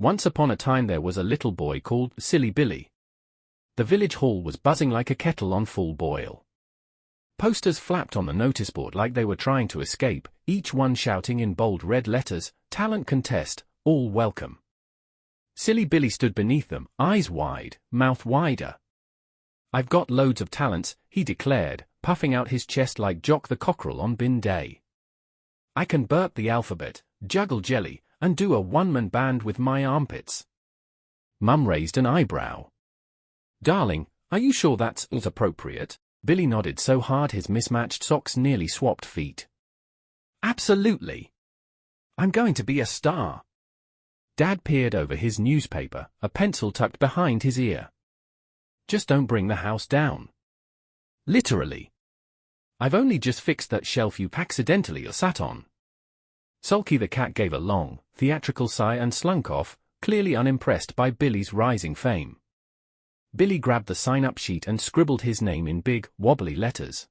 Once upon a time there was a little boy called Silly Billy. The village hall was buzzing like a kettle on full boil. Posters flapped on the notice board like they were trying to escape, each one shouting in bold red letters, "Talent contest, all welcome." Silly Billy stood beneath them, eyes wide, mouth wider. "I've got loads of talents," he declared, puffing out his chest like Jock the cockerel on bin day. "I can burp the alphabet, juggle jelly, and do a one-man band with my armpits." Mum raised an eyebrow. "Darling, are you sure that's appropriate?" Billy nodded so hard his mismatched socks nearly swapped feet. "Absolutely. I'm going to be a star." Dad peered over his newspaper, a pencil tucked behind his ear. "Just don't bring the house down." "Literally. I've only just fixed that shelf you accidentally sat on." Sulky the cat gave a long, theatrical sigh and slunk off, clearly unimpressed by Billy's rising fame. Billy grabbed the sign-up sheet and scribbled his name in big, wobbly letters.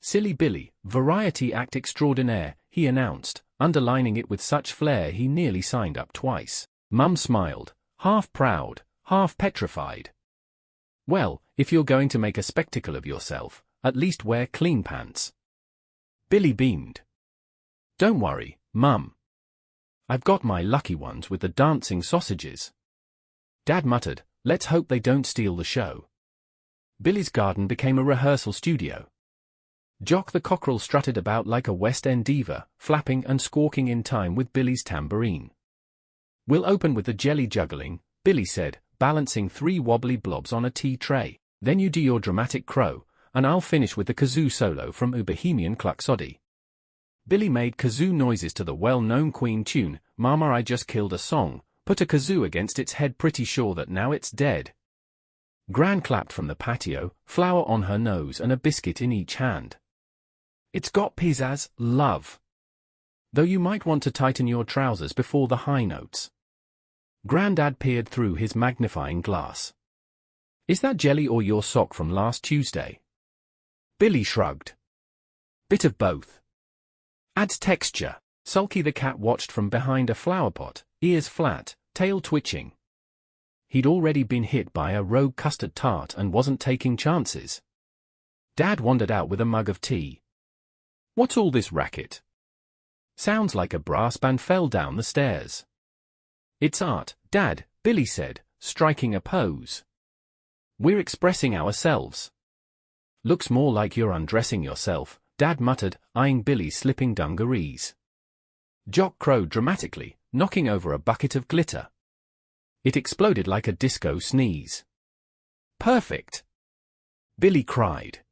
"Silly Billy, variety act extraordinaire," he announced, underlining it with such flair he nearly signed up twice. Mum smiled, half proud, half petrified. "Well, if you're going to make a spectacle of yourself, at least wear clean pants." Billy beamed. "Don't worry, Mum. I've got my lucky ones with the dancing sausages." Dad muttered, "Let's hope they don't steal the show." Billy's garden became a rehearsal studio. Jock the cockerel strutted about like a West End diva, flapping and squawking in time with Billy's tambourine. "We'll open with the jelly juggling," Billy said, balancing 3 wobbly blobs on a tea tray. "Then you do your dramatic crow, and I'll finish with the kazoo solo from Bohemian Cluxody." Billy made kazoo noises to the well-known Queen tune, "Mama I Just Killed a Song," put a kazoo against its head, pretty sure that now it's dead. Gran clapped from the patio, flour on her nose and a biscuit in each hand. "It's got pizzazz, love. Though you might want to tighten your trousers before the high notes." Grandad peered through his magnifying glass. "Is that jelly or your sock from last Tuesday?" Billy shrugged. "Bit of both. Adds texture." Sulky the cat watched from behind a flower pot, ears flat, tail twitching. He'd already been hit by a rogue custard tart and wasn't taking chances. Dad wandered out with a mug of tea. "What's all this racket? Sounds like a brass band fell down the stairs." "It's art, Dad," Billy said, striking a pose. "We're expressing ourselves." "Looks more like you're undressing yourself," Dad muttered, eyeing Billy's slipping dungarees. Jock crowed dramatically, knocking over a bucket of glitter. It exploded like a disco sneeze. "Perfect!" Billy cried.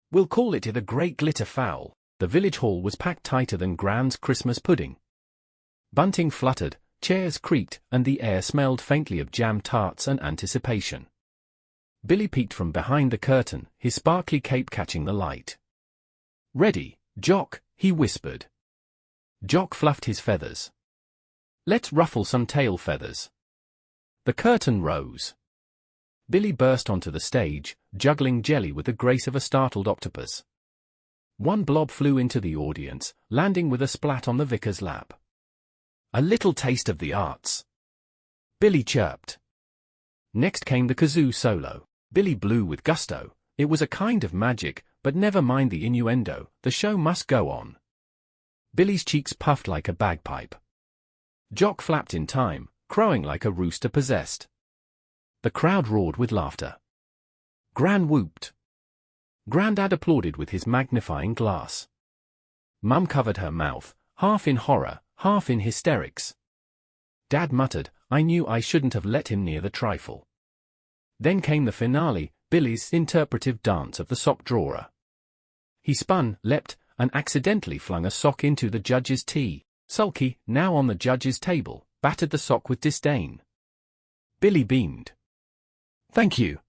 "We'll call it the Great Glitter Foul." The village hall was packed tighter than Gran's Christmas pudding. Bunting fluttered, chairs creaked, and the air smelled faintly of jam tarts and anticipation. Billy peeked from behind the curtain, his sparkly cape catching the light. "Ready, Jock," he whispered. Jock fluffed his feathers. "Let's ruffle some tail feathers." The curtain rose. Billy burst onto the stage, juggling jelly with the grace of a startled octopus. One blob flew into the audience, landing with a splat on the vicar's lap. "A little taste of the arts," Billy chirped. Next came the kazoo solo. Billy blew with gusto. It was a kind of magic, but never mind the innuendo, the show must go on. Billy's cheeks puffed like a bagpipe. Jock flapped in time, crowing like a rooster possessed. The crowd roared with laughter. Gran whooped. Grandad applauded with his magnifying glass. Mum covered her mouth, half in horror, half in hysterics. Dad muttered, "I knew I shouldn't have let him near the trifle." Then came the finale, Billy's interpretive dance of the sock drawer. He spun, leapt, and accidentally flung a sock into the judge's tea. Sulky, now on the judge's table, battered the sock with disdain. Billy beamed. "Thank you.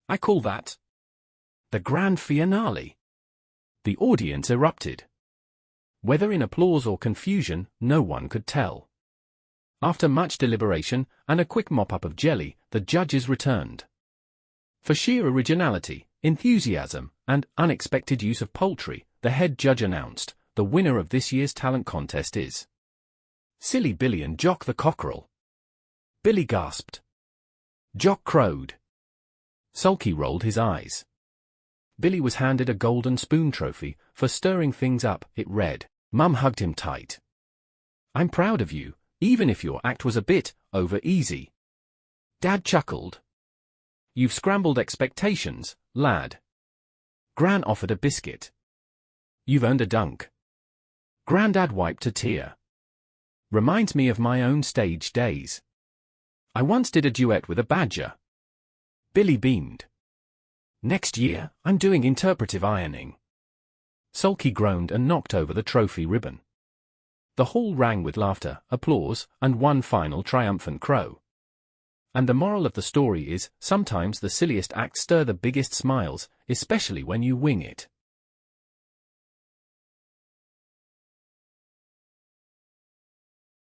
I call that the grand finale." The audience erupted. Whether in applause or confusion, no one could tell. After much deliberation, and a quick mop-up of jelly, the judges returned. For sheer originality, enthusiasm, and unexpected use of poultry, the head judge announced, "The winner of this year's talent contest is Silly Billy and Jock the Cockerel." Billy gasped. Jock crowed. Sulky rolled his eyes. Billy was handed a golden spoon trophy for stirring things up. It read. Mum hugged him tight. I'm proud of you, even if your act was a bit over easy. Dad chuckled. You've scrambled expectations, lad. Gran offered a biscuit. You've earned a dunk. Grandad wiped a tear. Reminds me of my own stage days. I once did a duet with a badger. Billy beamed. Next year, I'm doing interpretive ironing. Sulky groaned and knocked over the trophy ribbon. The hall rang with laughter, applause, and one final triumphant crow. And the moral of the story is, sometimes the silliest acts stir the biggest smiles, especially when you wing it.